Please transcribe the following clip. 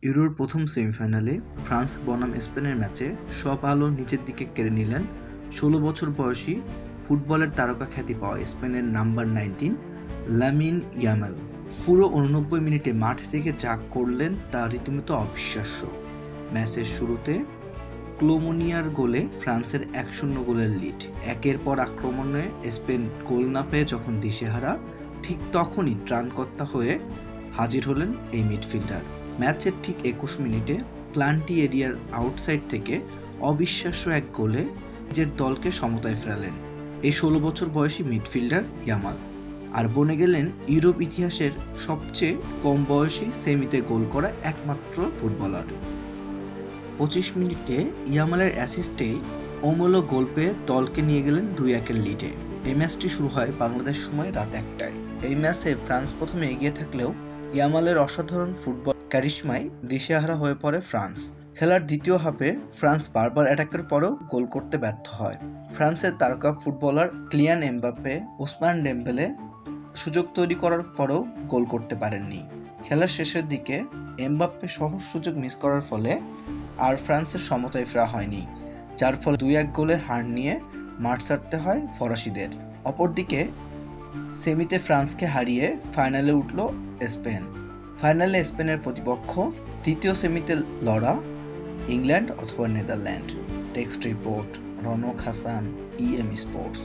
ইউরোর প্রথম সেমিফাইনালে ফ্রান্স বনাম স্পেনের ম্যাচে সব আলো নিজের দিকে কেড়ে নিলেন ১৬ বছর বয়সী ফুটবলের তারকা খ্যাতি পাওয়া স্পেনের নাম্বার ১৯ লামিন ইয়ামাল। পুরো ৮৯ মিনিটে মাঠ থেকে যা করলেন তা রীতিমতো অবিশ্বাস্য। ম্যাচের শুরুতে ক্লোমোনিয়ার গোলে ফ্রান্সের ১-০ গোলের লিড। একের পর আক্রমণে স্পেন গোল না পেয়ে যখন দিশেহারা, ঠিক তখনই ত্রাণকর্তা হয়ে হাজির হলেন এই মিডফিল্ডার। ম্যাচের ঠিক ২১ মিনিটে প্লান্টি এরিয়ার আউটসাইড থেকে অবিশ্বাস্য এক গোলে নিজের দলকে সমতায় ফেরালেন এই ১৬ বছর বয়সী মিডফিল্ডার ইয়ামাল, আর বনে গেলেন ইউরোপ ইতিহাসের সবচেয়ে কম বয়সী সেমিতে গোল করা একমাত্র ফুটবলার। ২৫ মিনিটে ইয়ামালের অ্যাসিস্টেই ওমোলো গোল পেয়ে দলকে নিয়ে গেলেন ২-১ লিডে। এই ম্যাচটি শুরু হয় বাংলাদেশ সময় রাত ১টায়। এই ম্যাচে ফ্রান্স প্রথমে এগিয়ে থাকলেও ইয়ামালের অসাধারণ ফুটবল ক্যারিশমায় দিশেহারা হয়ে পড়ে ফ্রান্স। খেলার দ্বিতীয় হাফে ফ্রান্স বারবার অ্যাটাকের পরেও গোল করতে ব্যর্থ হয়। ফ্রান্সের তারকা footballer Kylian Mbappe, Osman Dembélé সুযোগ তৈরি করার পরেও গোল করতে পারেননি। খেলার শেষের দিকে এমবাপ্পে সহজ সুযোগ মিস করার ফলে আর ফ্রান্সের সমতায় ফেরা হয়নি, যার ফলে ২-১ গোলের হার নিয়ে মাঠ ছাড়তে হয় ফরাসিদের। অপরদিকে সেমিতে ফ্রান্সকে হারিয়ে ফাইনালে উঠল স্পেন। ফাইনালে স্পেনের প্রতিপক্ষ তৃতীয় সেমিতে লড়া ইংল্যান্ড অথবা Netherlands. Text report Raunak Hasan, EM sports.